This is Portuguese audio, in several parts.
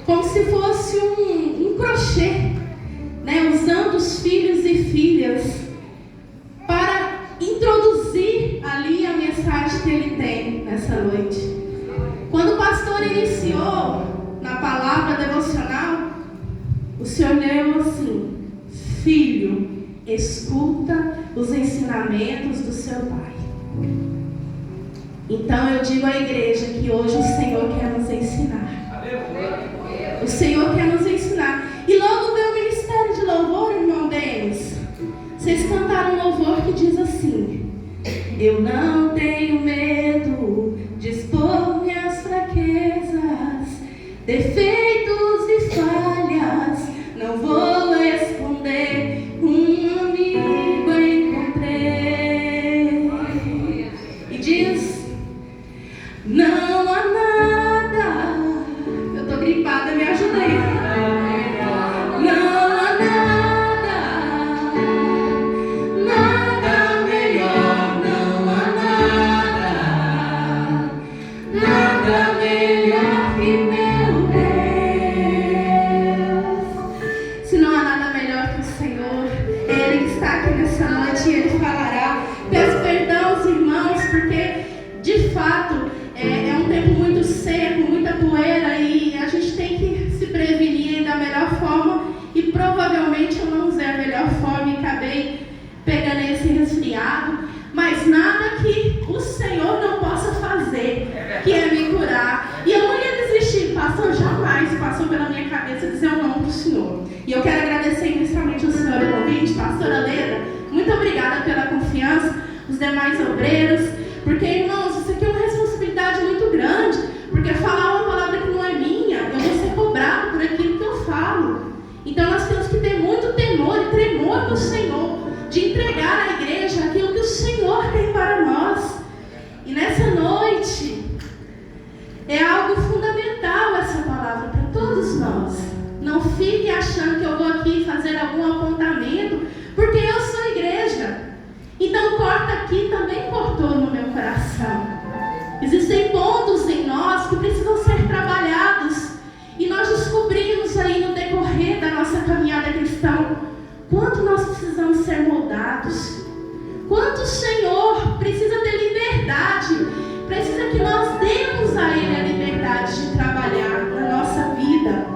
como se fosse um crochê, né? Usando os filhos e filhas para introduzir ali a mensagem que ele tem nessa noite. Quando o pastor iniciou na palavra devocional, o Senhor leu assim: filho, escuta os ensinamentos do seu pai. Então eu digo à igreja que hoje o Senhor quer nos ensinar. O Senhor quer nos ensinar. E logo veio o ministério de louvor, irmão Denis. Vocês cantaram um louvor que diz assim: eu não tenho medo de expor minhas fraquezas, defeitos e falhas, não vou esconder, um amigo encontrei. E diz: não há nada. Eu tô gripada, me ajuda aí. Não há nada, nada melhor, não há nada melhor que meu Deus. Se não há nada melhor que o Senhor, Ele que está aqui nessa noite, Ele falará. Peço perdão aos irmãos, porque de fato é um tempo muito seco, muita poeira, e a gente tem que se prevenir da melhor forma, e provavelmente eu não usei a melhor forma e acabei pegando esse resfriado, mas nada que o Senhor não possa fazer, que é me curar. E eu não ia desistir, pastor, jamais passou pela minha cabeça dizer o nome do Senhor. E eu quero agradecer imensamente ao Senhor o convite, pastora Leda, muito obrigada pela confiança, os demais obreiros, porque, irmãos, isso aqui é uma responsabilidade muito grande, porque falar uma palavra que não é minha, eu vou ser cobrado por aquilo que eu falo. Então nós temos que ter muito temor e tremor do Senhor, de entregar à igreja aquilo que o Senhor tem para nós. E nessa noite, é algo fundamental essa palavra para todos nós. Não fique achando que eu vou aqui fazer algum apontamento, porque eu sou igreja. Então corta aqui, também cortou no meu coração. Existem pontos em nós que precisam ser trabalhados, e nós descobrimos aí no decorrer da nossa caminhada cristã quanto nós precisamos ser moldados, quanto o Senhor precisa ter liberdade, precisa que nós demos a Ele a liberdade de trabalhar na nossa vida.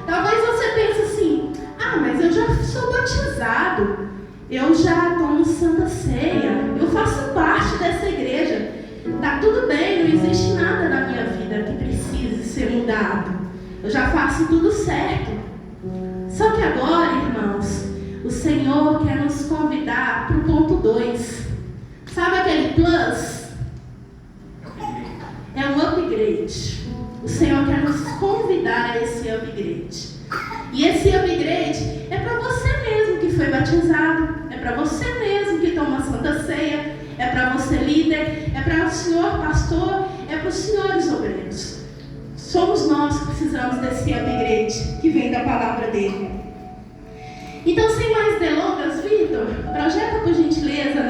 Talvez você pense assim: ah, mas eu já sou batizado, eu já tomo Santa Ceia, eu faço parte dessa igreja, tá tudo bem, não existe nada na minha vida que precise ser mudado, eu já faço tudo certo. Só que agora, irmãos, o Senhor quer nos convidar para o ponto 2. Sabe aquele plus? É um upgrade. O Senhor quer nos convidar a esse upgrade. E esse upgrade é para você mesmo que foi batizado, é para você mesmo que toma a Santa Ceia, é para você líder, é para o senhor pastor, é para os senhores obreiros. Somos nós que precisamos desse upgrade que vem da palavra dele. Então, sem mais delongas, Vitor, projeta por gentileza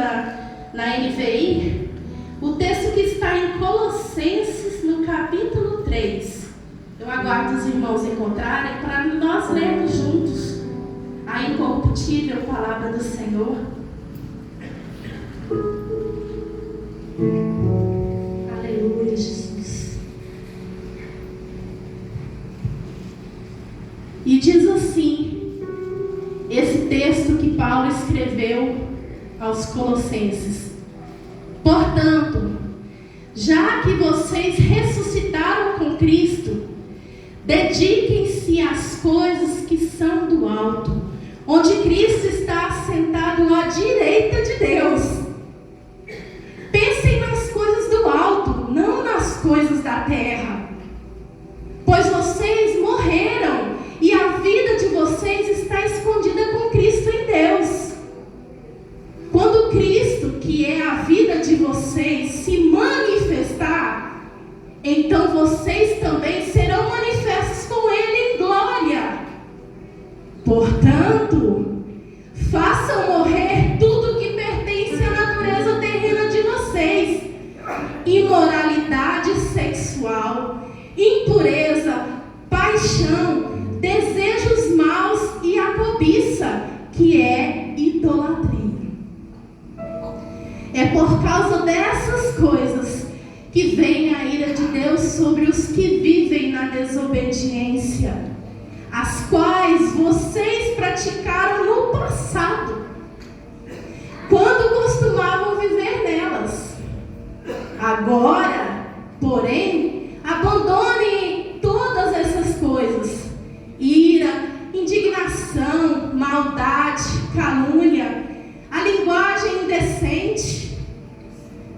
na NVI o texto que está em Colossenses, no capítulo 3. Eu aguardo os irmãos encontrarem para nós lermos juntos a incorruptível palavra do Senhor. Aleluia, Jesus. E diz assim, esse texto que Paulo escreveu aos Colossenses: portanto, já que vocês ressuscitaram com Cristo, dediquem-se às coisas que são do alto, onde Cristo está assentado à direita de Deus. Pensem nas coisas do alto, não nas coisas da terra, pois vocês morreram e a vida de vocês está escondida com Cristo em Deus. Quando Cristo, que é a vida de vocês, se manifestar, então vocês também serão manifestos com Ele em glória. Portanto, façam morrer tudo que pertence à natureza terrena de vocês: imoralidade sexual, impureza, paixão, desejos maus e a cobiça, que é idolatria. É por causa dessas coisas que vem a ira de Deus sobre os que vivem na desobediência, as quais vocês praticaram no passado, quando costumavam viver nelas. Agora, porém, abandonem todas essas coisas: ira, indignação, maldade, calúnia, a linguagem indecente.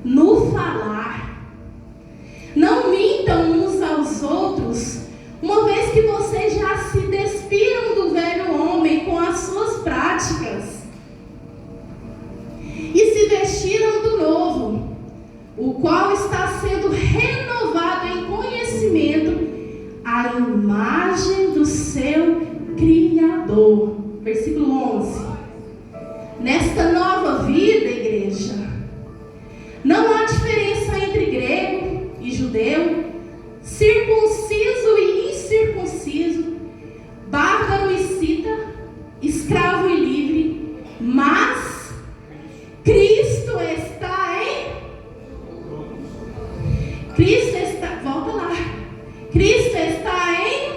No falar, não mintam uns aos outros, uma vez que vocês já se despiram do velho homem com as suas práticas e se vestiram do novo, o qual está sendo renovado em conhecimento à imagem do seu Criador. Versículo 11. Nesta nova vida, igreja, não há diferença entre grego e judeu, circunciso e incircunciso, bárbaro e cita, escravo e livre, mas Cristo está em... Cristo está... Volta lá. Cristo está em...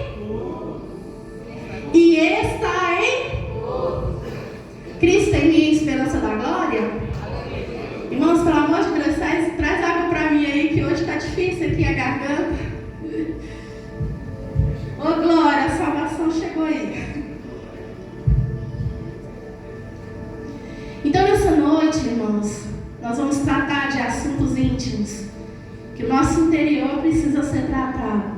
E está em... Cristo é minha esperança da glória. Irmãos, pelo amor de Deus, traz água para mim aí, que hoje está difícil aqui a garganta. Ô glória, a salvação chegou aí. Então nessa noite, irmãos, nós vamos tratar de assuntos íntimos, que o nosso interior precisa ser tratado.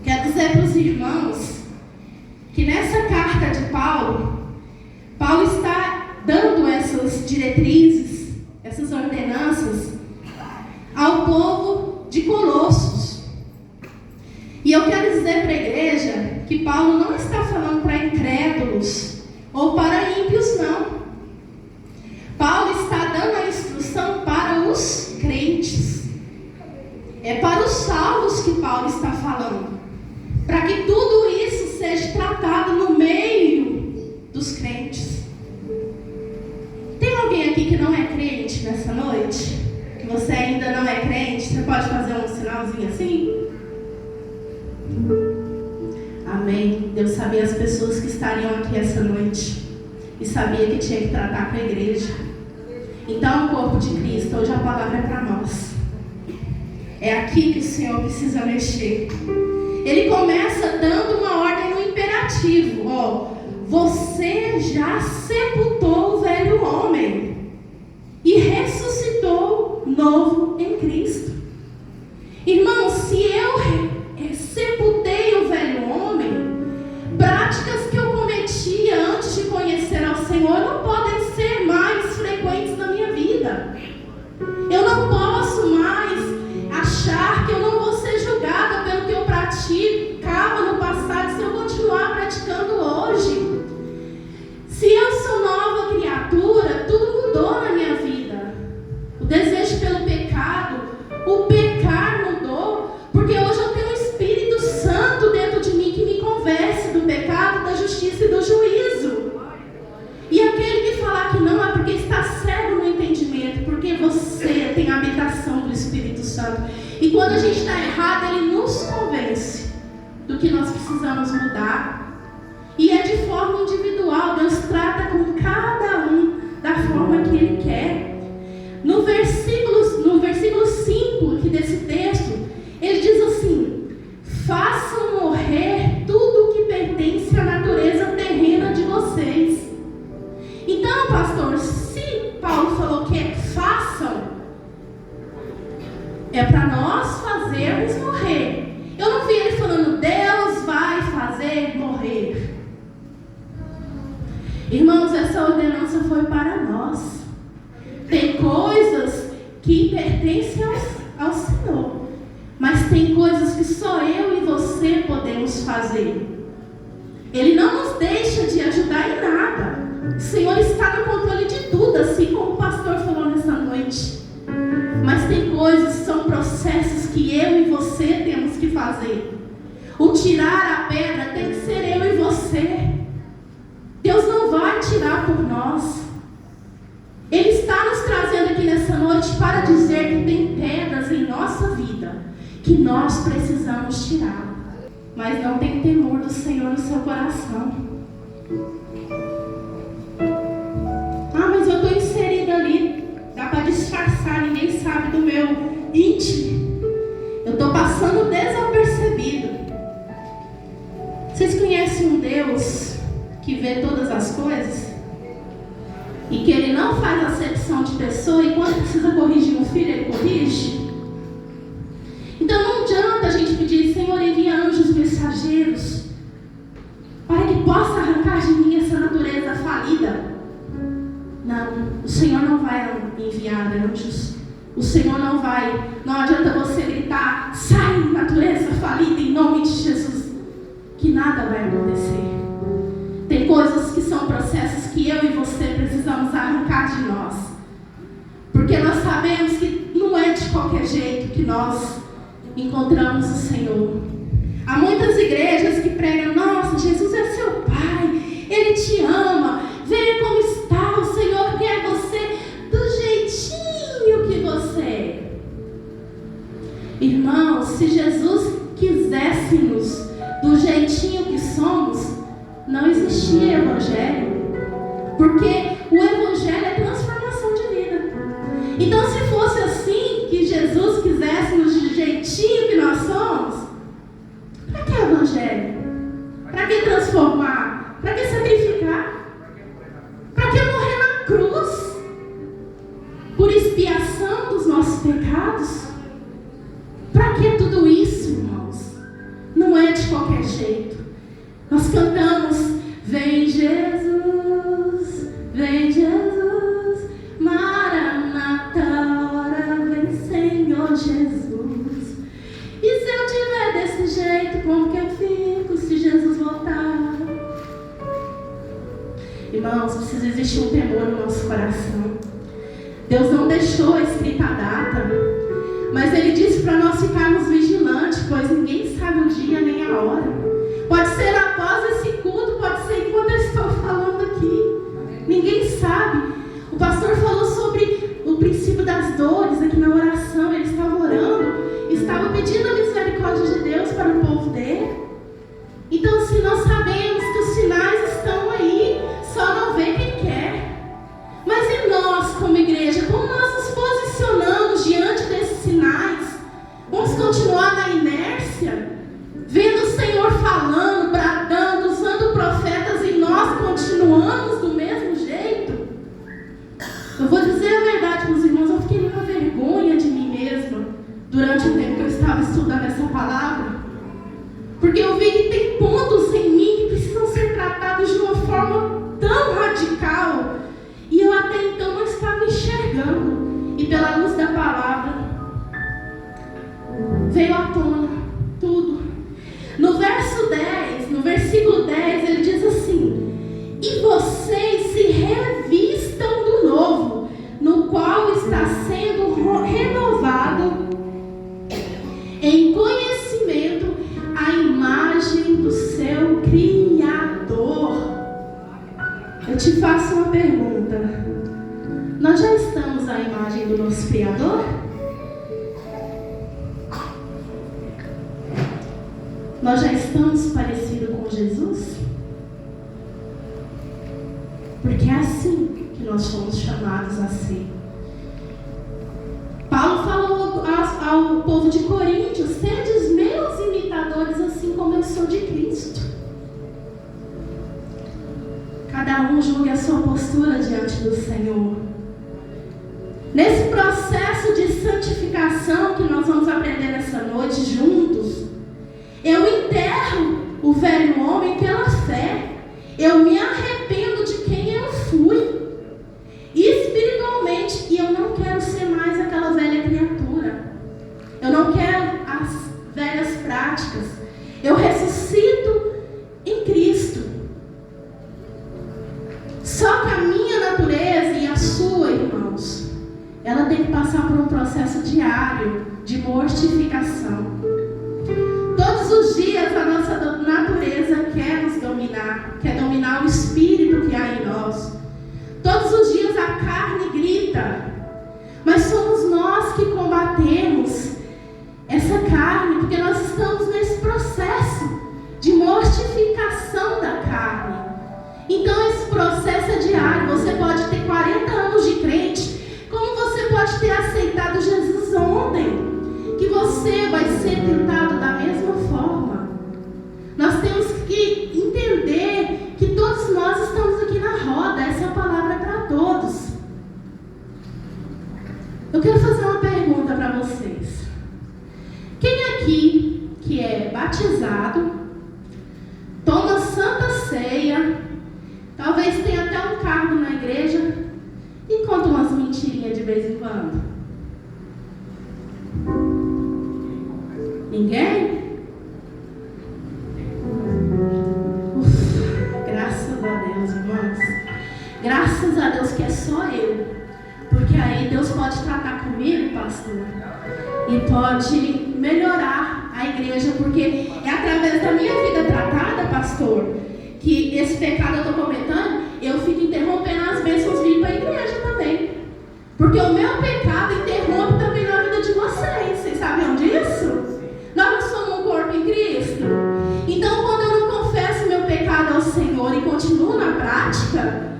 Quero dizer para os irmãos que nessa carta de Paulo está dando essas diretrizes, essas ordenanças ao povo de Colossos. E eu quero dizer para a igreja que Paulo não está falando para incrédulos ou para ímpios, não. Paulo está dando a instrução para os crentes. É para os salvos que Paulo está falando, para que tudo isso seja tratado no meio dos crentes. Tem alguém aqui que não é crente nessa noite? Que você ainda não é crente? Você pode fazer um sinalzinho assim? Amém. Deus sabia as pessoas que estariam aqui essa noite e sabia que tinha que tratar com a igreja. Então, o corpo de Cristo, hoje a palavra é para nós. É aqui que o Senhor precisa mexer. Ele começa dando uma ordem no imperativo. Você já sepultou o velho homem e ressuscitou novo em Cristo. Irmão, se eu sepultei o velho homem, práticas que eu cometia antes de conhecer ao Senhor não podem ser mais frequentes na minha vida. Eu não posso mais achar que eu não vou ser julgada pelo que eu praticava no passado se eu continuar praticando hoje. Se eu sou nova criatura, tudo mudou na minha vida. O desejo pelo pecado, o pecar mudou, porque hoje eu tenho o Espírito Santo dentro de mim que me convence do pecado, da justiça e do juízo. E aquele que falar que não é porque está cego no entendimento, porque você tem a habitação do Espírito Santo. E quando a gente está errado, ele nos convence do que nós precisamos mudar. E é de forma individual. Deus trata com cada um da forma que Ele quer. No versículo 5 aqui desse texto, ele diz assim: façam morrer tudo o que pertence à natureza terrena de vocês. Então, pastor, se Paulo falou que façam, é para nós fazermos morrer. Eu não vi ele falando, Deus vai fazer morrer. Irmãos, essa ordenança foi para nós. Tem coisas que pertencem ao Senhor, mas tem coisas que só eu e você podemos fazer. Ele não nos deixa de ajudar em nada. O Senhor está no controle de tudo, assim como o pastor falou nessa noite. Mas tem coisas, são processos que eu e você temos que fazer. O tirar a pedra tem que ser eu e você. Deus não vai tirar por nós. Ele está nos trazendo aqui nessa noite para dizer que tem pedras em nossa vida que nós precisamos tirar. Mas não tem temor do Senhor no seu coração. Ah, mas eu estou inserida ali. Dá para disfarçar, ninguém sabe do meu íntimo. Eu estou passando desapercebido. Vocês conhecem um Deus que vê todas as coisas? E que Ele não faz acepção de pessoa, e quando precisa corrigir um filho, Ele corrige? Então não adianta a gente pedir: Senhor, envia anjos mensageiros para que possa arrancar de mim essa natureza falida. Não, o Senhor não vai enviar anjos. O Senhor não adianta você gritar: sai, natureza falida, em nome de Jesus, que nada vai acontecer. Tem coisas que são processos que eu e você precisamos arrancar de nós, porque nós sabemos que não é de qualquer jeito que nós encontramos o Senhor. Há muitas igrejas que pregam: nossa, Jesus é seu Pai, Ele te ama, veja como está, o Senhor quer você do jeitinho que você é. Irmãos, se Jesus quisesse-nos do jeitinho que somos, não existia Evangelho, porque o Evangelho é transformação de vida. Então, se fosse assim, que Jesus quisesse-nos do jeitinho que nós somos, para que Evangelho? Para que transformar? Para que sacrificar? Para que morrer na cruz? Por expiação dos nossos pecados? Para que tudo isso, irmãos? Não é de qualquer jeito. Nós cantamos: vem Jesus, Maranata, ora vem Senhor Jesus. E se eu tiver desse jeito, como que eu fico se Jesus voltar? Irmãos, precisa existir um temor no nosso coração. Deus não deixou escrita a data, mas Ele disse para nós ficarmos vigilantes, pois ninguém sabe o dia nem a hora. Pode ser após esse culto, pode ser enquanto eu estou falando aqui. Ninguém sabe. O pastor falou sobre o princípio das dores aqui na oração. Ele estava orando, estava pedindo a misericórdia de Deus para o povo dele. Então, assim, nós sabemos que os sinais estão aí, só não vê quem quer. Mas e nós, como igreja, como nós nos posicionamos diante desses sinais? Vamos continuar na inércia? Vendo o Senhor falando, bradando, usando profetas, e nós continuamos do mesmo jeito? Eu vou dizer a verdade para os irmãos, eu fiquei numa vergonha de mim mesma durante o tempo que eu estava estudando essa palavra, porque eu vi que tem pontos em mim que precisam ser tratados de uma forma tão radical, e eu até então não estava enxergando, e pela luz da palavra veio à tona tudo. No versículo 10, ele diz assim: e vocês se revistam do novo, no qual está sendo renovado em conhecimento a imagem do seu Criador. Eu te faço uma pergunta: nós já estamos à imagem do nosso Criador? Nós já estamos parecidos com Jesus? Porque é assim que nós somos chamados a ser. Paulo falou ao povo de Coríntios: sedes meus imitadores, assim como eu sou de Cristo. Cada um julgue a sua postura diante do Senhor. Nesse processo de santificação que nós vamos aprender nessa noite juntos, eu enterro o velho homem pela fé. Eu me arrependo de quem eu fui espiritualmente, e eu não quero ser mais aquela velha criatura. Eu não quero as velhas práticas. Eu ressuscito em Cristo. Só que a minha natureza e a sua, irmãos, ela tem que passar por um processo diário de mortificação. Todos os dias a nossa natureza quer nos dominar, quer dominar o espírito que há em nós. Todos os dias a carne grita, mas somos nós que combatemos essa carne, porque nós estamos nesse processo de mortificação da carne. Então esse processo é diário. Você pode ter 40 anos de crente, como você pode ter aceitado Jesus ontem, que você vai ser tentado da mesma forma. Nós temos que entender que todos nós estamos aqui na roda. Essa palavra é para todos. Eu quero fazer uma pergunta para vocês. Quem aqui que é batizado, toma Santa Ceia, talvez tenha até um cargo na igreja e conta umas mentirinhas de vez em quando? Ninguém? Graças a Deus, irmãos. Graças a Deus que é só eu. Porque aí Deus pode tratar comigo, pastor, e pode melhorar a igreja, porque é através da minha vida tratada, pastor, que esse pecado eu estou cometendo, eu fico interrompendo as bênçãos vir para a igreja também. Porque o meu pecado interrompe também na vida de vocês. Vocês sabiam disso? Nós não somos um corpo em Cristo. Então, quando eu não confesso meu pecado ao Senhor e continuo na prática,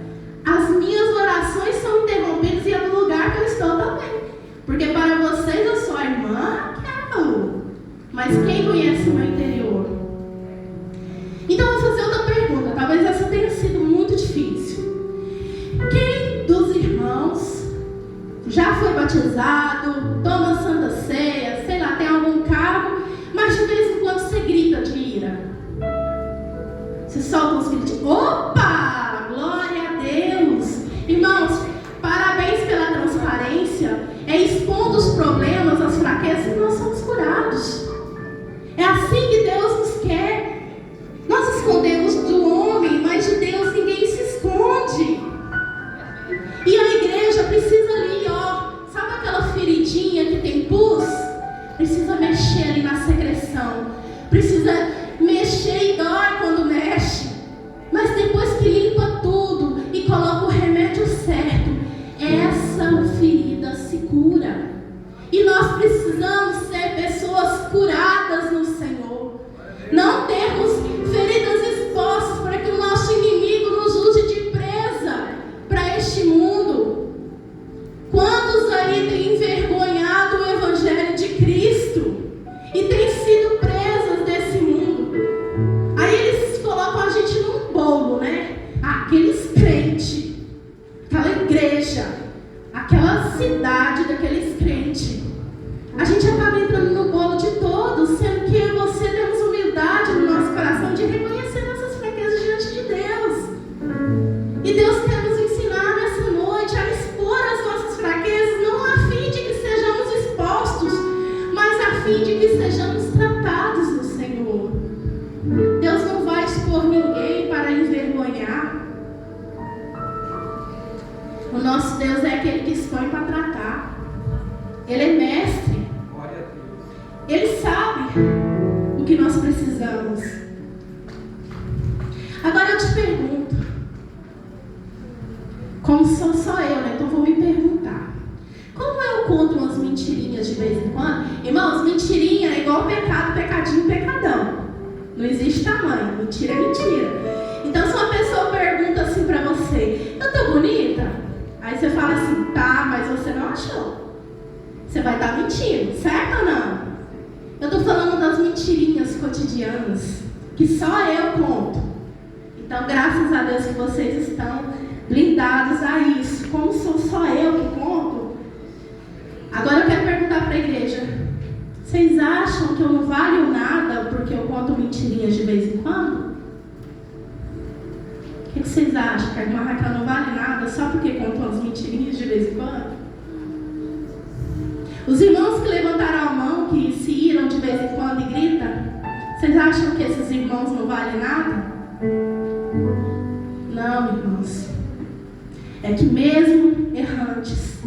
as minhas orações são interrompidas e é do lugar que eu estou também. Porque para vocês eu sou a irmã Raquel, mas quem conhece o meu interior? Então eu vou fazer outra pergunta. Talvez essa tenha sido muito difícil. Quem dos irmãos já foi batizado, toma Santa Ceia, sei lá, tem algum cargo, mas de vez em quando você grita de ira? Você solta uns gritos de opa! Glória a Deus! Irmãos, parabéns pela transparência. É expondo os problemas, as fraquezas, que nós somos curados. É assim que Deus nos quer. Nós escondemos do homem, mas de Deus ninguém se esconde. E a igreja precisa ali, ó, sabe aquela feridinha que tem pus? Precisa mexer ali na secreção. Precisa mexer e dói quando mexe. Mas depois que limpa tudo e coloca o remédio certo, essa ferida se cura. E nós precisamos ser pessoas curadas no Senhor. Não termos feridas expostas para que o nosso inimigo nos use de presa para este mundo. Quantos aí têm envergonhado o Evangelho de Cristo e têm sido presas desse mundo? Aí eles colocam a gente num bolo, né? Aqueles crentes, aquela igreja, aquela cidade daqueles crentes. A gente acaba entrando no bolo de todos, sendo que eu e você temos humildade no nosso coração de reconhecer nossas fraquezas diante de Deus. E Deus quer nos ensinar nessa noite a expor as nossas fraquezas, não a fim de que sejamos expostos, mas a fim de que sejamos tratados no Senhor. Deus não vai expor ninguém para envergonhar. O nosso Deus é aquele que expõe para tratar. Ele é mestre. Ele sabe o que nós precisamos. Agora eu te pergunto, como sou só eu, né? Então vou me perguntar. Como eu conto umas mentirinhas de vez em quando? Irmãos, mentirinha é igual pecado, pecadinho, pecadão. Não existe tamanho. Mentira é mentira. Então se uma pessoa pergunta assim pra você, eu tô bonita? Aí você fala assim, tá, mas você não achou. Você vai estar mentindo, certo ou não? Eu tô falando das mentirinhas cotidianas, que só eu conto. Então, graças a Deus que vocês estão blindados a isso. Como sou só eu que conto, agora eu quero perguntar para a igreja: vocês acham que eu não valho nada porque eu conto mentirinhas de vez em quando? O que vocês acham? Que a irmã Raquel não vale nada só porque contou as mentirinhas de vez em quando? Os irmãos que levantaram a mão, que se iram de vez em quando e gritam, vocês acham que esses irmãos não valem nada? Não, irmãos. É que mesmo errantes,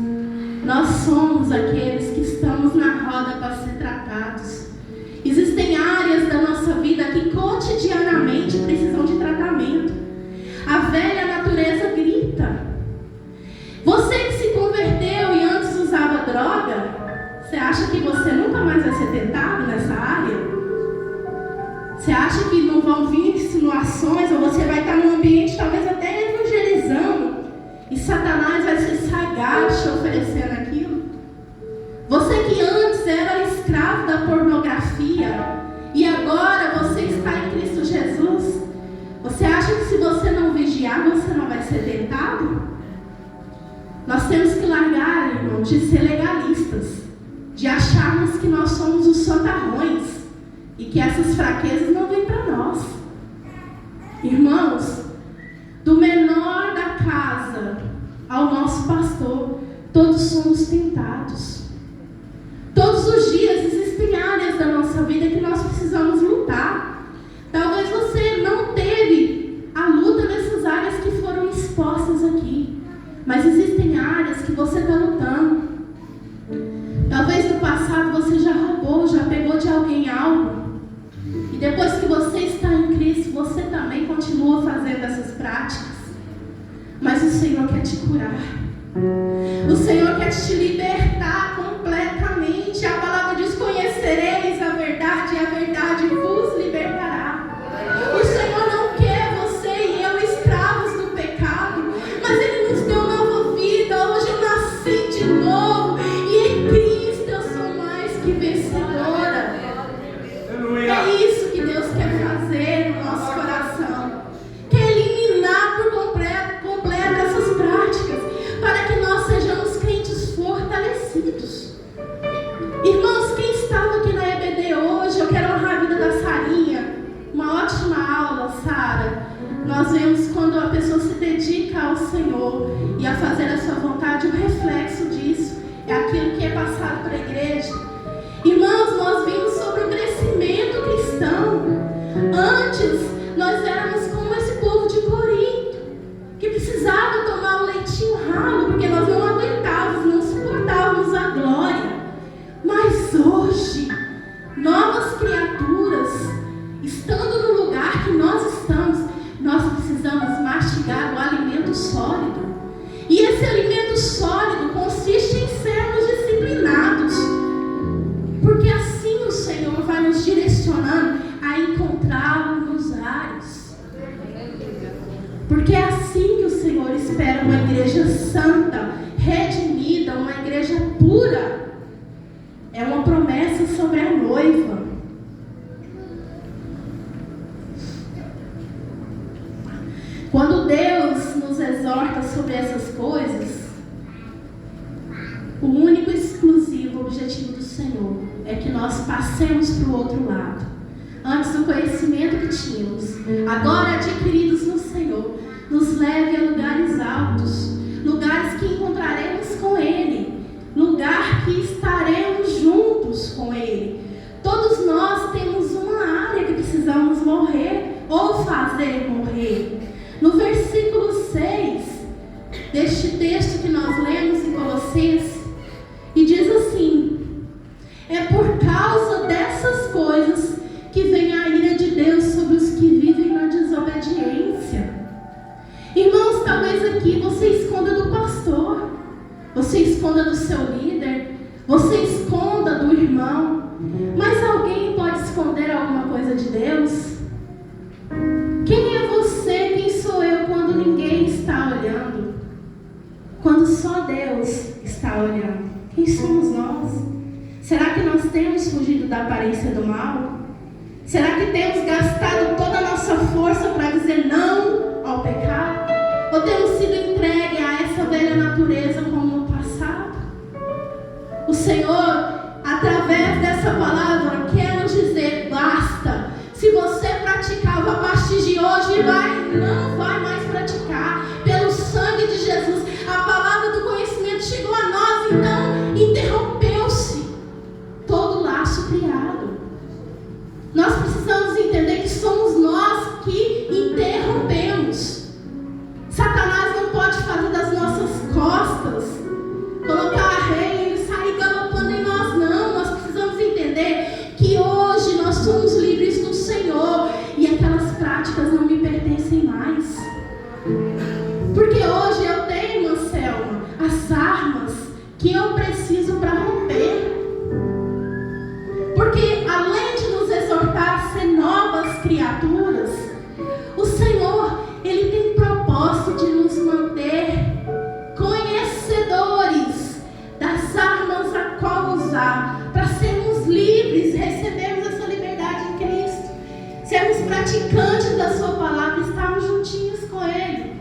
nós somos aqueles que estamos na roda tentado nessa área? Você acha que não vão vir insinuações, ou você vai estar num ambiente talvez até evangelizando, e Satanás vai ser sagaz te oferecendo aquilo? Você que antes era escravo da pornografia e agora você está em Cristo Jesus, você acha que se você não vigiar, você não vai ser tentado? Nós temos que largar, irmão, de ser legalistas, de acharmos que nós somos os santarrões e que essas fraquezas não vêm para nós. Irmãos, do menor da casa ao nosso pastor, todos somos tentados. Todos os dias existem áreas da nossa vida que nós precisamos lutar. Talvez você não teve a luta nessas áreas que foram expostas aqui, mas existem áreas que você está lutando. Talvez no passado você já roubou, já pegou de alguém algo, e depois que você está em Cristo, você também continua fazendo essas práticas. Mas o Senhor quer te curar. O Senhor quer te libertar completamente. A palavra diz: conhecereis a verdade, e a verdade vos libertará. O Senhor não quer você e eu escravos do pecado, mas Ele nos deu nova vida. Hoje eu nasci de novo, e em Cristo eu sou mais que vencedora. É isso que Deus quer fazer no nosso coração. Quer eliminar por completo essas práticas, para que nós sejamos crentes fortalecidos. Irmãos, quem estava aqui na EBD hoje, eu quero honrar a vida da Sarinha. Uma ótima aula, Sara. Nós vemos quando a pessoa se dedica ao Senhor e a fazer a sua vontade, o reflexo disso é aquilo que é passado para a igreja. Irmãos, nós vimos sobre o crescimento cristão. Antes, nós éramos como esse povo de Corinto, que precisava tomar o leitinho ralo, porque nós não aguentávamos, não suportávamos a glória. Mas hoje, novas criaturas, estando no lugar que nós estamos, nós precisamos mastigar o alimento sólido. E esse alimento sólido consiste em sermos disciplinados, porque assim o Senhor vai nos direcionando a encontrá-lo nos ares. Porque é assim que o Senhor espera uma igreja santa, redimida, uma igreja pura. É uma promessa sobre a noiva. Quando Deus nos exorta sobre essas coisas, o único e exclusivo objetivo do Senhor é que nós passemos para o outro lado. Antes do conhecimento que tínhamos, agora adquiridos no Senhor, nos leve a lugares altos, lugares que encontraremos com Ele, lugar que estaremos juntos com Ele. Todos nós temos uma área que precisamos morrer ou fazer morrer. No versículo 6 deste texto que nós lemos em Colossenses, e diz assim: é por causa dessas coisas que vem a ira de Deus sobre os que vivem na desobediência. Irmãos, talvez aqui você esconda do pastor, você esconda do seu líder, você esconda do irmão, mas alguém pode esconder alguma coisa de Deus? Quem é você, quem sou eu quando ninguém está olhando? Quando só Deus está olhando, quem somos nós? Será que nós temos fugido da aparência do mal? Será que temos gastado toda a nossa força para dizer não ao pecado? Ou temos sido entregue a essa velha natureza como no passado? O Senhor, através dessa palavra, quer nos dizer: basta. Se você praticava a partir de hoje, não vai mais praticar. Pelo sangue de Jesus, a palavra do conhecimento chegou a nós, então interrompeu-se todo o laço criado. Nós precisamos entender que somos nós que interrompemos. Satanás não pode fazer das nossas costas, colocar arreio e sair galopando em nós, não. Nós precisamos entender que hoje nós somos livres do Senhor e aquelas práticas não me pertencem mais. Porque hoje eu tenho, Anselma, as armas que eu preciso para romper. Porque além de nos exortar a ser novas criaturas, o Senhor, Ele tem propósito de nos manter conhecedores das armas a qual usar, para sermos livres e recebermos essa liberdade em Cristo, sermos praticantes da sua palavra e estarmos juntinhos com Ele.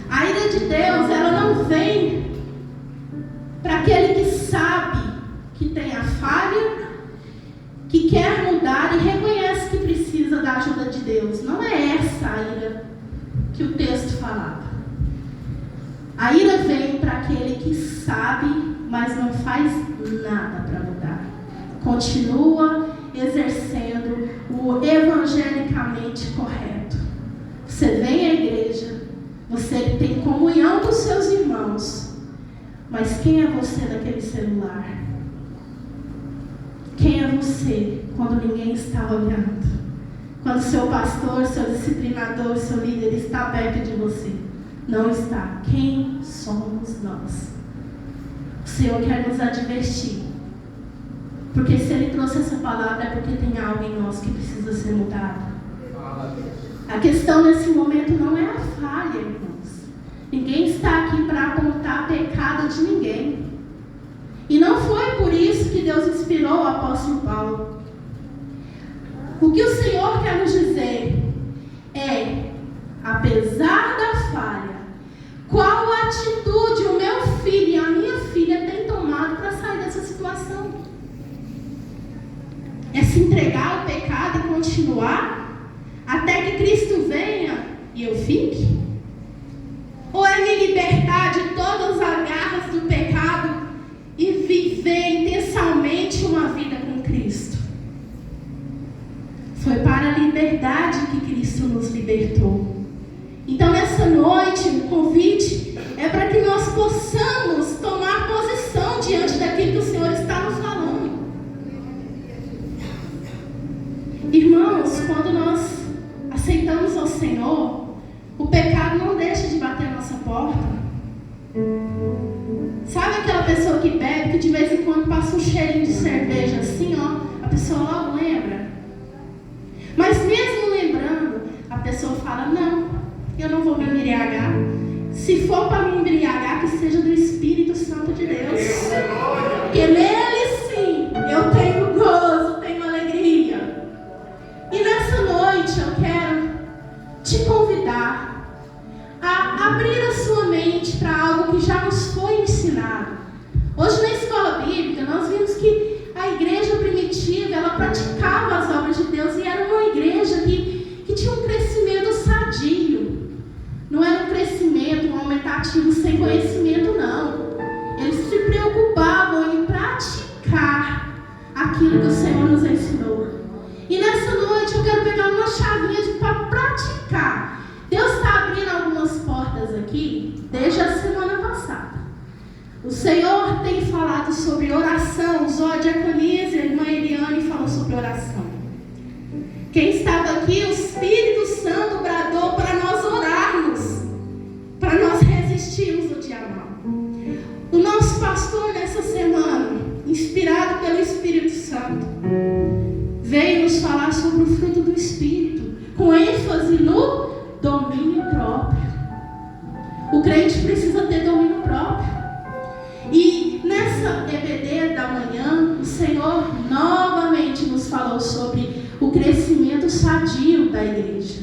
A ira de Deus, ela não vem para aquele que sabe que tem a falha, que quer mudar e reconhece que precisa da ajuda de Deus. Não é essa a ira que o texto falava. A ira vem para aquele que sabe, mas não faz nada para mudar. Continua exercendo o evangelicamente correto. Você vem à igreja, você tem comunhão com seus irmãos, mas quem é você naquele celular? Quem é você quando ninguém está olhando? Quando seu pastor, seu disciplinador, seu líder está perto de você? Não está. Quem somos nós? O Senhor quer nos advertir. Porque se Ele trouxe essa palavra é porque tem algo em nós que precisa ser mudado. A questão nesse momento não é a falha, irmãos. Ninguém está aqui para apontar pecado de ninguém. E não foi por isso que Deus inspirou o apóstolo Paulo. O que o Senhor quer nos dizer é, apesar da falha, qual atitude o meu filho e a minha filha têm tomado para sair dessa situação? É se entregar ao pecado e continuar até que Cristo venha e eu fique? Ou é me libertar de todas as garras do pecado e viver intensamente uma vida com Cristo? Foi para a liberdade que Cristo nos libertou. Então nessa noite o convite é para que nós possamos tomar posição diante daquilo que o Senhor está nos falando. Irmãos, quando nós aceitamos ao Senhor, o pecado não deixa de bater a nossa porta. Sabe aquela pessoa que bebe, que de vez em quando passa um cheirinho de cerveja assim, ó, a pessoa logo lembra? Mas mesmo lembrando, a pessoa fala, não, eu não vou me embriagar. Se for para me embriagar, que seja do Espírito Santo de Deus. Porque nele sim, eu tenho gozo, tenho alegria. E nessa noite eu quero te convidar a abrir a sua mente para algo que já nos foi ensinado. Hoje na escola bíblica nós vimos que a igreja primitiva, ela praticava as obras de Deus e era uma igreja que tinha um crescimento sadio. Não era um crescimento aumentativo sem conhecimento, não. Eles se preocupavam em praticar aquilo que o Senhor nos ensinou. E nessa noite eu quero pegar uma chavinha para praticar. Deus está abrindo algumas portas aqui desde a semana passada. O Senhor tem falado sobre oração. Usou a diaconisa, a irmã Eliane falou sobre oração. Quem estava aqui, o Espírito Santo bradou para nós orarmos, para nós resistirmos ao dia mal. O nosso pastor nessa semana, inspirado pelo Espírito Santo, veio nos falar sobre o fruto do Espírito, com ênfase no domínio próprio. O crente precisa ter domínio próprio. E nessa EBD da manhã, o Senhor novamente nos falou sobre o crescimento sadio da igreja.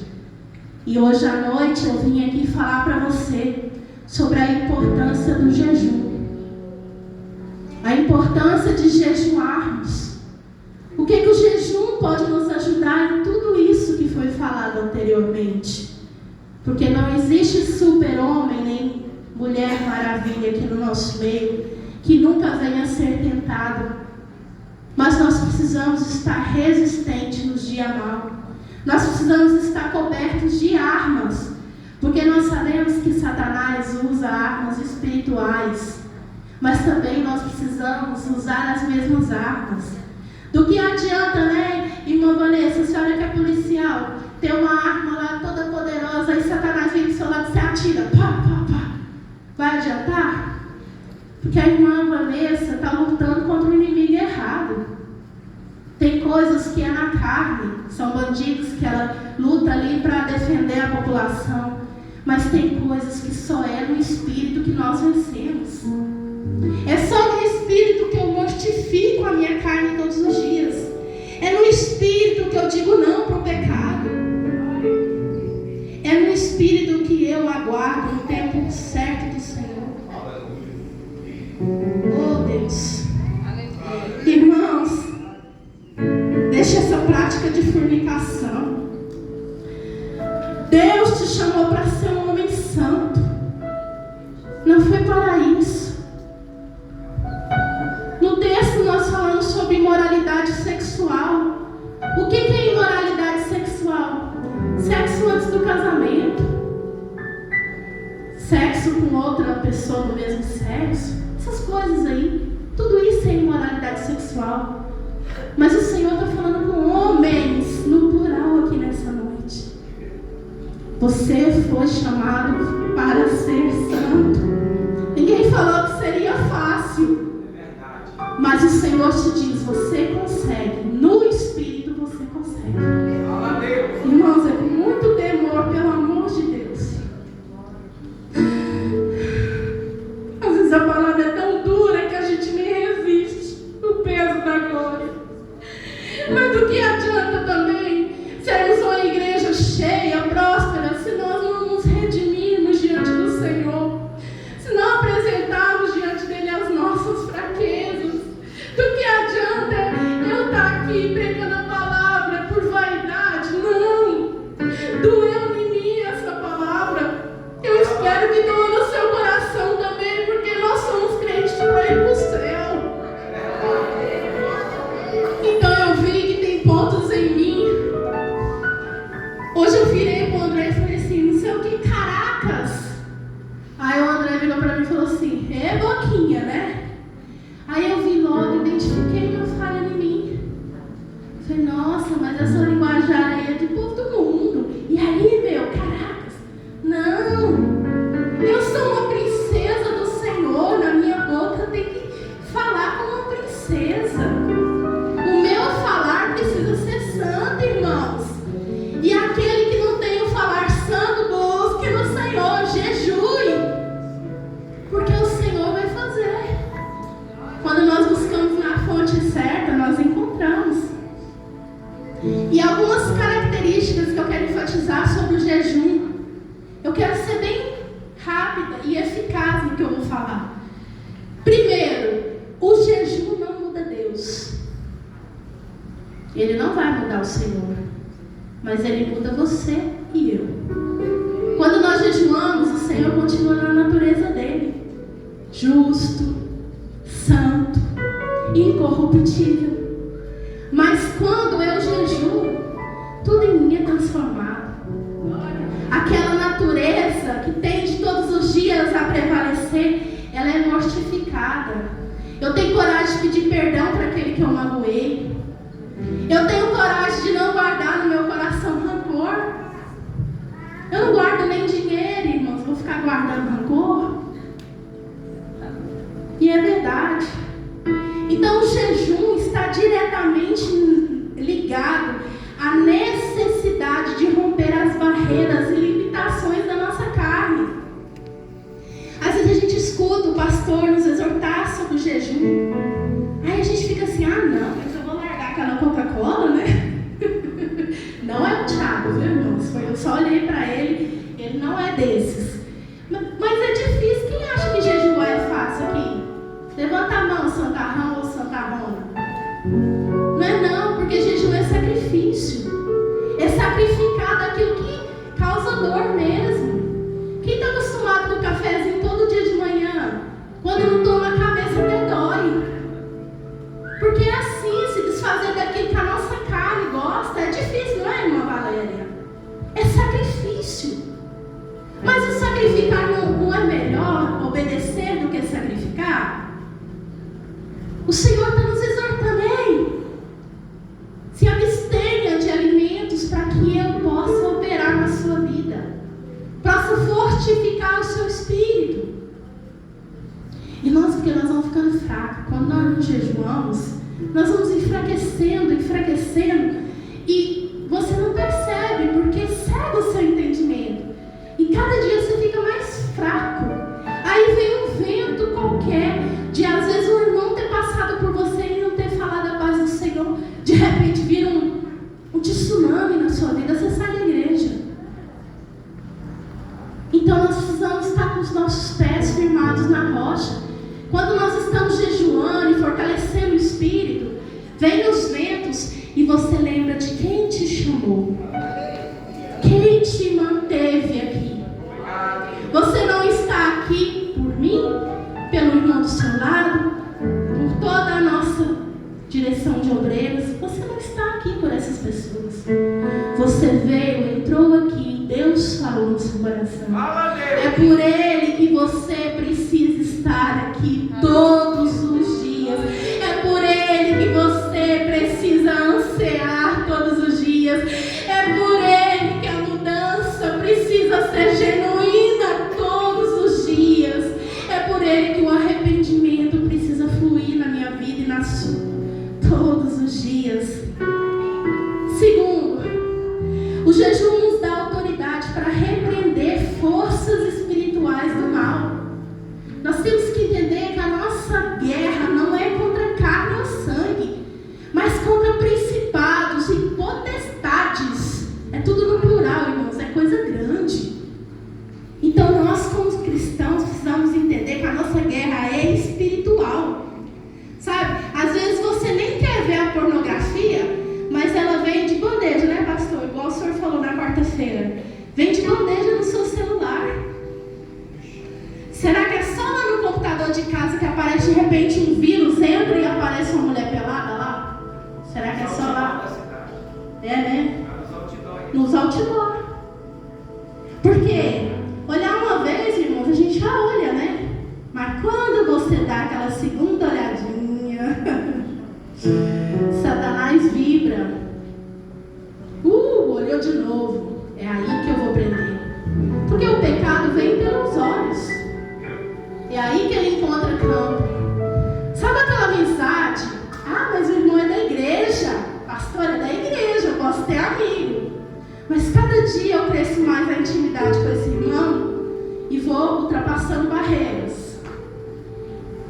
E hoje à noite eu vim aqui falar para você sobre a importância do jejum. A importância de jejuarmos. O que o jejum pode nos ajudar em tudo isso que foi falado anteriormente? Porque não existe super-homem nem mulher maravilha aqui no nosso meio que nunca venha a ser tentado. Mas nós precisamos estar resistentes nos dias maus. Nós precisamos estar cobertos de armas. Porque nós sabemos que Satanás usa armas espirituais. Mas também nós precisamos usar as mesmas armas. Do que adianta, né, irmã Vanessa, a senhora que é policial, ter uma arma lá toda poderosa, aí Satanás vem do seu lado e você atira, pá, pá, pá. Vai adiantar? Porque a irmã Vanessa está lutando contra o inimigo errado. Tem coisas que é na carne, são bandidos que ela luta ali para defender a população. Mas tem coisas que só é no Espírito que nós vencemos. É só no Espírito que eu mortifico a minha carne todos os dias. É no Espírito que eu digo não para o pecado. É no Espírito que eu aguardo no tempo certo do Senhor. Oh Deus. Irmãos, deixe essa prática de fornicação. Deus te chamou para ser um homem santo. Não foi para isso. No texto nós falamos sobre imoralidade sexual. O que é imoralidade sexual? Sexo antes do casamento. Sexo com outra pessoa do mesmo sexo. Essas coisas aí. Tudo isso é imoralidade sexual. Mas o Senhor está falando com homens no plural aqui nessa noite. Você foi chamado para ser santo. Ninguém falou que seria fácil. Mas o Senhor te diz, você consegue. No Espírito você consegue. Irmãos, é com muito temor, pelo amor de Deus. Às vezes a palavra é tão dura que a gente nem resiste o peso da glória. Mas do que adianta também sermos uma igreja cheia, próspera, se nós não nos redimirmos diante do Senhor, se não apresentarmos diante dele as nossas fraquezas? Do que adianta eu estar aqui pregando a palavra por vaidade? Não! Doeu em mim essa palavra. Eu espero que doa no seu coração também, porque nós somos crentes para ir para o céu. Então eu vi que tem pontos em mim. Hoje eu virei para o André e falei assim, não sei o que, caracas. Aí o André virou para mim e falou assim, é boquinha, né? Aí eu vi logo, identifiquei uma falha em mim. Falei, nossa, mas essa linguajar aí é de povo do mundo. E aí, meu, caracas, não. Eu sou uma princesa do Senhor, na minha boca tem que falar como uma princesa. O meu falar precisa ser santo, irmãos. E aquele que não tem o falar santo, busque no Senhor, jejue. Porque o Senhor vai fazer. Quando nós buscamos na fonte certa, nós encontramos. E algumas características que eu quero enfatizar sobre o jejum. Eu quero ser bem rápida e eficaz no que eu vou falar. Primeiro, o jejum não muda Deus. Ele não vai mudar o Senhor, mas ele muda você e eu. Quando nós jejuamos, o Senhor continua na natureza dele. Justo, santo, incorruptível. Mas quando eu jejuo, tudo em mim é transformado. Aquela natureza que tende todos os dias a prevalecer, ela é mortificada. Eu tenho coragem de pedir perdão para aquele que eu magoei. Eu tenho coragem de não guardar no meu coração rancor. Eu não guardo nem dinheiro, irmãos. Vou ficar guardando rancor. E é verdade. Então o jejum está diretamente ligado à necessidade de romper as barreiras e limitações da nossa carne. Às vezes a gente escuta o pastor nos exortar sobre o jejum. Aí a gente fica assim, não, mas eu vou largar aquela Coca-Cola, né? Não é o Thiago, viu, irmãos? Eu só olhei para ele, ele não é desses. Mas é difícil. Quem acha que jejuar é fácil aqui? Levanta a mão, Santarrão ou Santarrona. Não é não, porque jejum é sacrifício. É sacrificar daquilo que causa dor mesmo. Quem está acostumado com o cafezinho todo dia de manhã, quando não toma a cabeça até dói. Porque é assim, se desfazer daquilo que a nossa carne gosta, é difícil, não é, irmã Valéria? É sacrifício. Mas o sacrificar não é melhor obedecer do que sacrificar? O Senhor está nos exortando, ei, se abstenha de alimentos para que eu possa operar na sua vida, possa fortificar o seu espírito. E nós, porque nós não jejuamos, nós vamos enfraquecendo, e você não percebe, porque cega o seu entendimento. E cada dia você fica mais fraco. Aí vem um vento qualquer, de às vezes um irmão ter passado por você e não ter falado a paz do Senhor. De repente vira um tsunami na sua vida, você sai da igreja. Então nós precisamos estar com os nossos pés firmados na rocha. Quando nós estamos jejuando e fortalecendo o espírito, vem os ventos e você lembra de quem te chamou, quem te manteve aqui. Você não está aqui por mim, pelo irmão do seu lado, por toda a nossa direção de obreiros. Você não está aqui por essas pessoas. Você veio, entrou aqui, Deus falou no seu coração. É por Ele que você precisa estar aqui todos os dias. É por Ele que você precisa ansiar todos os dias. É por Ele que a mudança precisa ser genuína todos os dias. É por Ele que o arrependimento precisa fluir na minha vida e na sua todos os dias. Segundo, o jejum nos dá autoridade para repreender forças espirituais do mal. Nós temos que entender que a nossa guerra não é contra carne ou sangue, mas contra principados e potestades. É tudo no plural, irmãos, é coisa grande. Então nós, como cristãos, precisamos entender que a nossa guerra é espiritual. Sabe, às vezes você nem quer ver a pornografia, mas ela vem de bandeja, né, pastor? Igual o senhor falou na quarta-feira. Vem de bandeja no seu celular. Será que é só lá no computador de casa que aparece de repente um vírus, entra e aparece uma mulher pelada lá? Será que é só lá? É, né? Nos outdoor. Porque olhar uma vez, irmãos, a gente já olha, né? Mas quando você dá aquela segunda olhadinha, Satanás vibra. Olhou de novo. É aí que eu vou prender. Porque o pecado vem pelos olhos. É aí que ele encontra campo. Sabe aquela amizade? Ah, mas o irmão é da igreja. Pastor é da igreja, eu posso ter amigo. Mas cada dia eu cresço mais na intimidade com esse irmão e vou ultrapassando barreiras.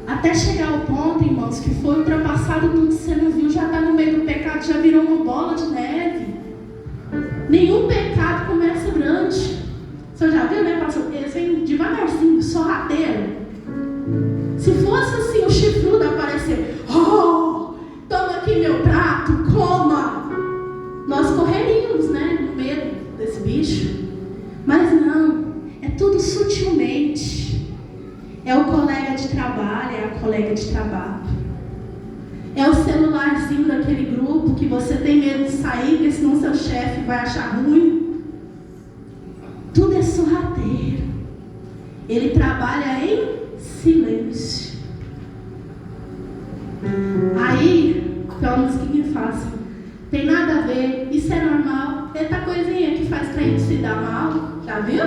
Até chegar ao ponto, irmãos, que foi ultrapassado tudo que você não viu, já está no meio do pecado, já virou uma bola de neve. Nenhum pecado começa grande. Você já viu, né, pastor? Eles vêm devagarzinho, sorrateiro. Se fosse assim, o chifrudo aparecer, toma aqui meu prato, coma. Nós correríamos, né, no medo desse bicho. Mas não, é tudo sutilmente. É o colega de trabalho, é a colega de trabalho. É o celularzinho daquele grupo que você tem medo de sair, porque senão seu chefe vai achar ruim. Tudo é sorrateiro. Ele trabalha em silêncio. Aí, tem uma musiquinha fácil. Tem nada a ver, isso é normal. Eita coisinha que faz crente se dar mal. Já viu?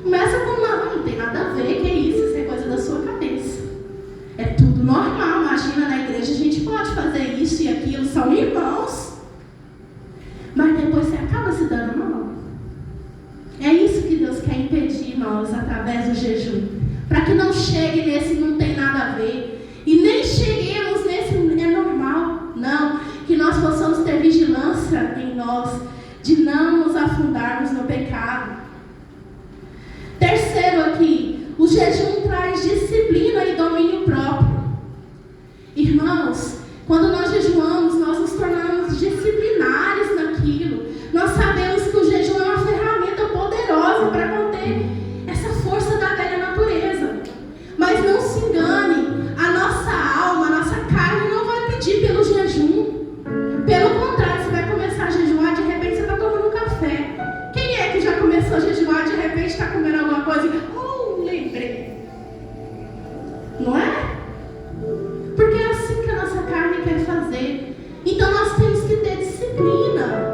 Começa com não tem nada a ver, que é isso é coisa da sua cabeça. É tudo normal, imagina, na igreja a gente pode fazer isso e aquilo, são irmãos. Mas depois você acaba se dando mal. É isso que Deus quer impedir nós através do jejum. Para que não chegue nesse não tem nada a ver. E nem cheguemos nesse é normal. Não, que nós possamos ter vigilância em nós, de não nos afundarmos no pecado. Terceiro aqui, o jejum traz disciplina e domínio próprio. Irmãos, quando nós jejuamos, nós nos tornamos disciplinares naquilo. Nós sabemos que o jejum é uma ferramenta poderosa para conter essa força da velha natureza. Mas não se engane, a nossa alma, a nossa carne não vai pedir pelo jejum. Pelo contrário, você vai começar a jejuar, de repente você está tomando um café. Quem é que já começou a jejuar, de repente está comendo alguma coisa e lembrei? Não é? Porque é assim que a nossa carne quer fazer. Então nós temos que ter disciplina.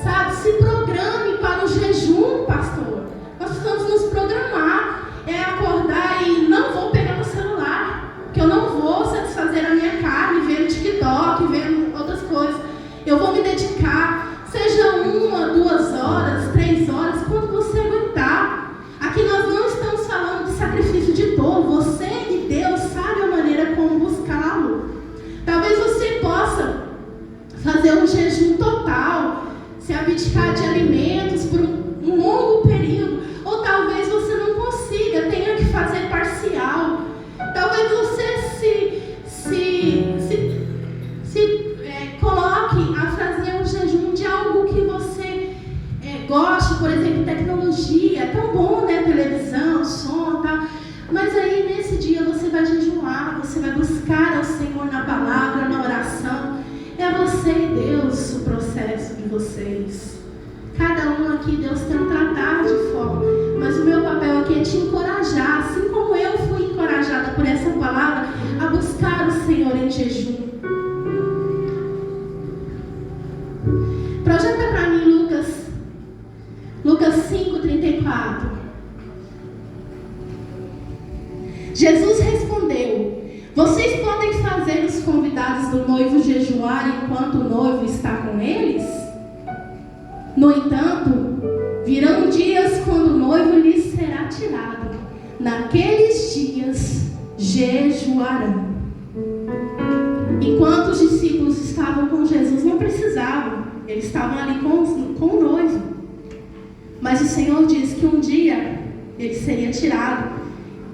Sabe? Se programe para o jejum, pastor. Nós precisamos nos programar. É acordar e não vou pegar no celular. Que eu não vou. se abdicar de alimentos por um longo período, ou talvez você não consiga, tenha que fazer parcial. Talvez você coloque a fazer um jejum de algo que você goste, por exemplo, tecnologia. É tão bom, né? Televisão, som, tá? Mas aí nesse dia você vai jejuar, você vai buscar ao Senhor na palavra, na oração. É você e Deus o processo de vocês. Cada um aqui, Deus tem um tratar de forma. Mas o meu papel aqui é te encorajar, assim como eu fui encorajada por essa palavra, a buscar o Senhor em jejum. Projeta para mim Lucas 5:34. Jesus respondeu: vocês podem fazer os convidados do noivo jejuar enquanto o noivo está com eles? No entanto, virão dias quando o noivo lhes será tirado. Naqueles dias jejuarão. Enquanto os discípulos estavam com Jesus, não precisavam. Eles estavam ali com o noivo. Mas o Senhor disse que um dia ele seria tirado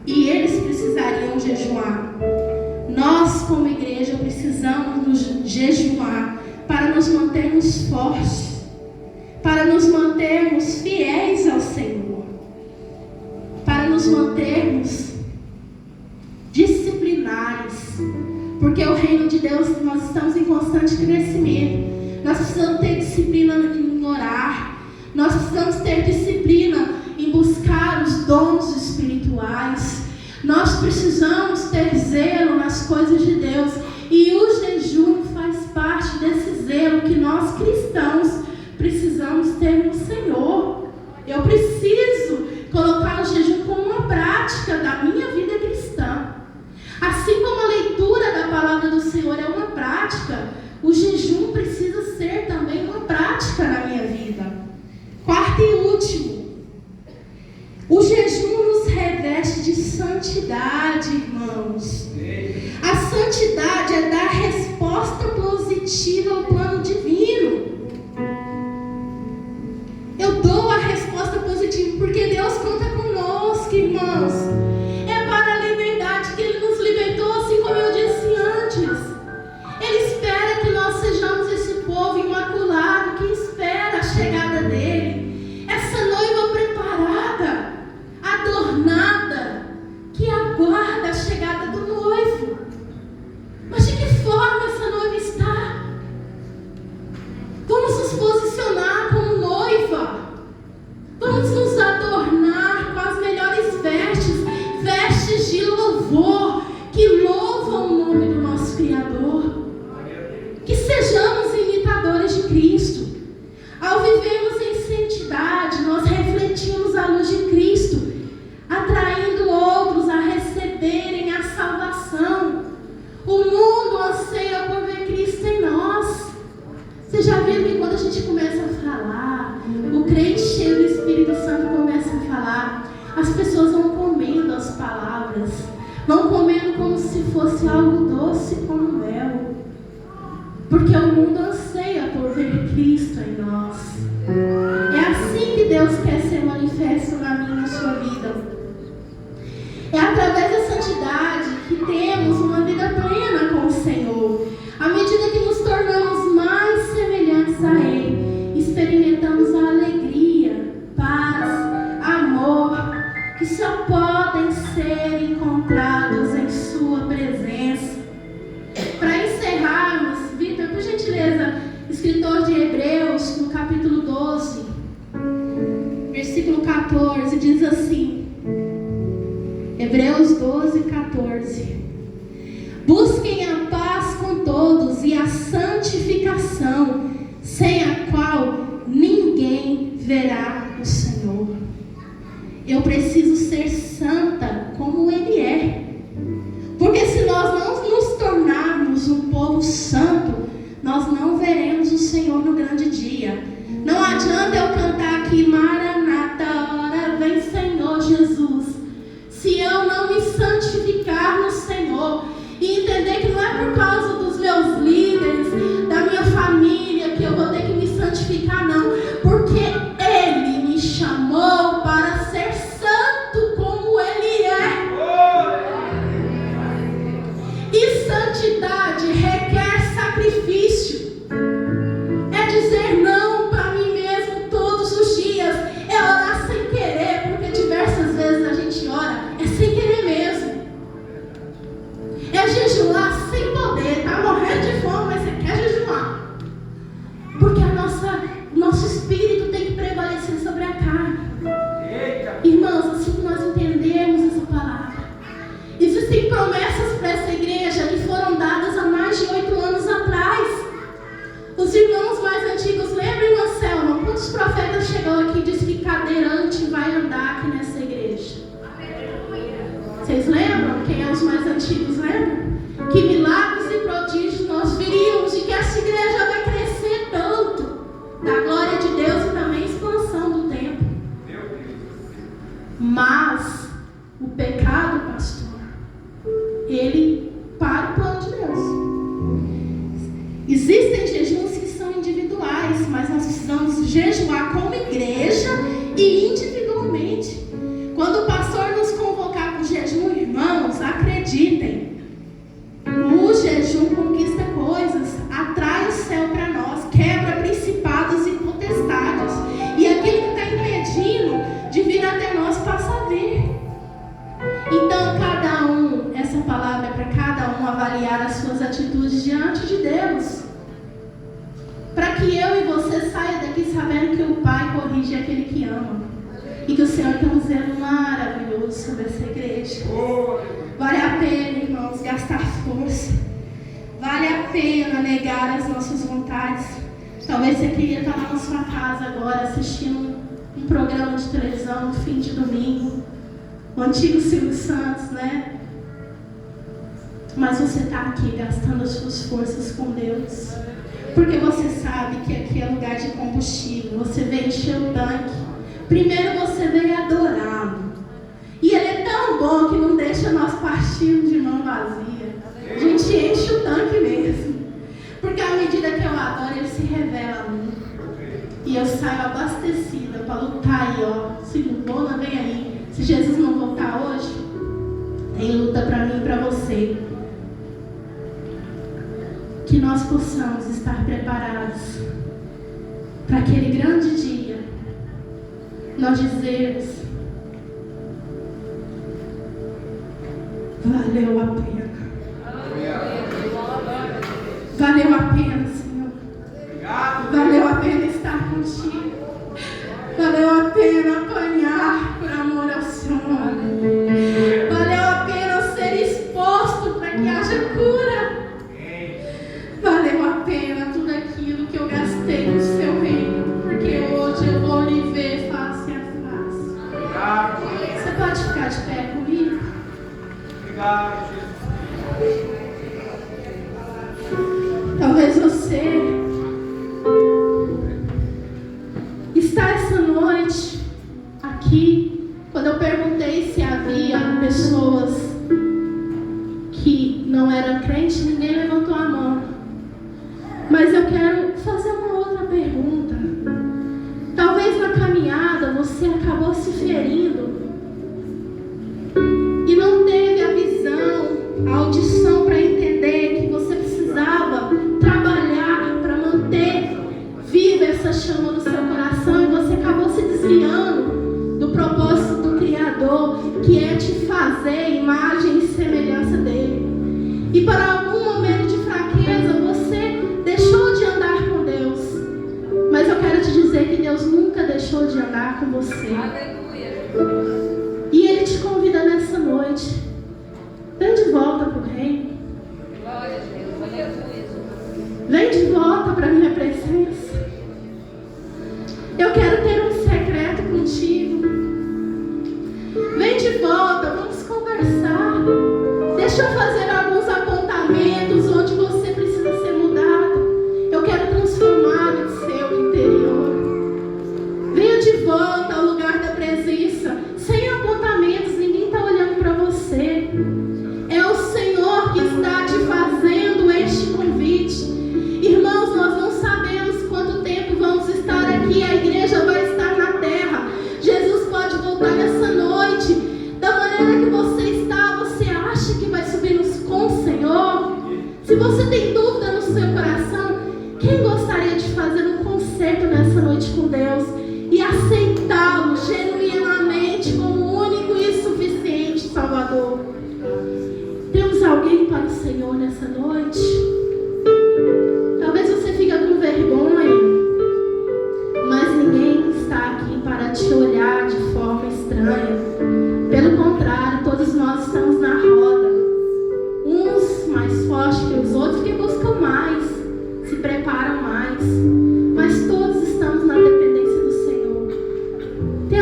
e eles precisariam jejuar. Nós, como igreja, precisamos nos jejuar para nos mantermos fortes, para nos mantermos fiéis ao Senhor, para nos mantermos disciplinares, porque o reino de Deus, nós estamos em constante crescimento. Nós precisamos ter disciplina em orar, nós precisamos ter disciplina em buscar os dons espirituais, nós precisamos ter zelo nas coisas de Deus, e o jejum faz parte desse zelo que nós cristãos precisamos ter no Senhor. Eu preciso colocar o jejum como uma prática da minha vida cristã. Assim como a leitura da palavra do Senhor é uma prática, o jejum precisa ser também uma prática na minha vida. Quarto e último, o jejum nos reveste de santidade, irmãos. A santidade é dar resposta positiva ao plano divino. Eu dou a resposta positiva porque Deus conta conosco, irmãos. É para a liberdade que Ele nos libertou, assim como eu disse antes. Ele espera que nós sejamos esse povo imaculado que espera a chegada dEle. Essa noiva preparada, adornada, que aguarda a chegada do noivo. Mas de que forma essa noiva está? Vamos nos posicionar como noiva. Vamos nos adornar com as melhores vestes de louvor, que louvam o nome do nosso Criador. Que sejamos imitadores de Cristo. Ao vivermos em santidade, nós refletimos a luz de Cristo, atraindo outros a receberem a salvação. O mundo anseia por ver Cristo em nós. Vocês já viram que quando a gente começa a falar, o crente cheio do Espírito Santo começa a falar, as pessoas vão comendo as palavras, vão comendo como se fosse algo doce como mel, porque o mundo anseia por ver Cristo em nós. É assim que Deus quer ser manifesto na minha e na sua vida. É através da santidade que temos uma vida plena com o Senhor. À medida que nos tornamos mais semelhantes a Ele, experimentamos a alegria, paz, amor, que só podem ser encontrados em Sua presença. Para encerrarmos, Vitor, por gentileza, escritor de Hebreus, no capítulo 12, versículo 14, diz assim, Hebreus 12, 14: busquem a paz com todos e a santificação, sem a qual ninguém verá o Senhor. Eu preciso ser santa como Ele é, porque se nós não nos tornarmos um povo santo, nós não veremos o Senhor no grande dia. Não adianta eu cantar aqui, Maranata, hora vem Senhor Jesus, se eu não me santificar no Senhor, e entender que não é por causa dos meus líderes, da minha família, que eu vou ter que me santificar, não. cadeirante vai andar aqui nessa igreja. Vocês lembram? Quem é os mais antigos lembram? Que milagres e prodígios nós viríamos e que essa igreja vai crescer tanto da glória de Deus e também expansão do templo. Mas o pecado, pastor, ele para o plano de Deus. Existem jejuns que são individuais, mas nós precisamos jejuar como igreja e individualmente. Quando o pastor nos convocar para o jejum, irmãos, acreditem, o jejum conquista coisas, atrai o céu para nós, quebra principados e potestades, e aquele que está impedindo de vir até nós passa a vir. Então cada um, essa palavra é para cada um avaliar as suas atitudes diante de Deus, para que eu e você saia daqui sabendo que o Pai corrige aquele que ama, e que o Senhor tem um zelo maravilhoso sobre essa igreja. Vale a pena, irmãos, gastar força. Vale a pena negar as nossas vontades. Talvez você queria estar lá na sua casa agora assistindo um programa de televisão no fim de domingo, o antigo Silvio Santos, né? Mas você está aqui gastando as suas forças com Deus, porque você sabe que aqui é lugar de combustível. Você veio encher o tanque. Primeiro você veio adorá-lo. E ele é tão bom que não deixa nós partirmos de mão vazia. A gente enche o tanque mesmo. Porque à medida que eu adoro, ele se revela a mim. E eu saio abastecida para lutar aí, ó. Segundona, vem aí. Se Jesus não voltar hoje, tem luta para mim e para você. Que nós possamos estar preparados para aquele grande dia. Nós dizermos: valeu a pena. Valeu a pena, Senhor. Valeu a pena estar contigo. Valeu a pena apanhar por amor ao Senhor. Valeu a pena ser exposto para que haja cura. Valeu a pena tudo aquilo que eu gastei no seu reino, porque hoje eu vou lhe ver face a face. Você pode ficar de pé comigo? Obrigado, Jesus. Talvez você está essa noite aqui. Quando eu perguntei se havia pessoas que não eram crentes, ninguém levantou a mão. Mas eu quero fazer uma outra pergunta. Talvez na caminhada você acabou se ferindo e não teve a visão, a audição para entender que você precisava trabalhar para manter viva essa chama no seu coração, e você acabou se desviando do propósito do Criador, que é te fazer imagem e semelhança dele. E para algum momento de fraqueza você deixou de andar com Deus. Mas eu quero te dizer que Deus nunca deixou de andar com você. E Ele te convida nessa noite: vem de volta para o reino. Vem de volta para a minha presença. Eu quero ter um secreto contigo. Vem de volta, vamos conversar. Deixa eu fazer alguns apontamentos onde você precisa ser mudado. Eu quero transformar o seu interior. Venha de volta ao lugar da presença, sem apontamentos. Ninguém está olhando para você. É o Senhor que está te fazendo este convite. Irmãos, nós não sabemos quanto tempo vamos estar aqui. A igreja vai estar na terra. Jesus pode voltar nessa noite. Da maneira que você está, você acha que vai subir com o Senhor? Se você tem dúvida no seu coração, quem gostaria de fazer um concerto nessa noite com Deus e aceitá-lo genuinamente como único e suficiente Salvador? Temos alguém para o Senhor nessa noite? Talvez você fique com vergonha, mas ninguém está aqui para te olhar de forma estranha. Pelo contrário, todos nós estamos na roda. Uns mais fortes que os outros, que buscam mais, se preparam mais. Mas todos estamos na dependência do Senhor. Tem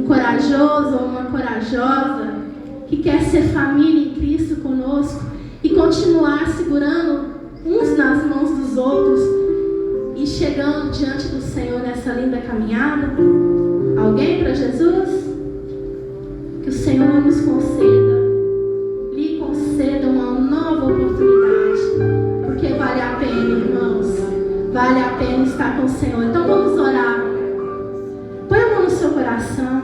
corajoso ou uma corajosa que quer ser família em Cristo conosco e continuar segurando uns nas mãos dos outros e chegando diante do Senhor nessa linda caminhada? Alguém para Jesus? Que o Senhor nos conceda, lhe conceda uma nova oportunidade, porque vale a pena, irmãos, vale a pena estar com o Senhor. Então vamos orar. Põe a mão no seu coração.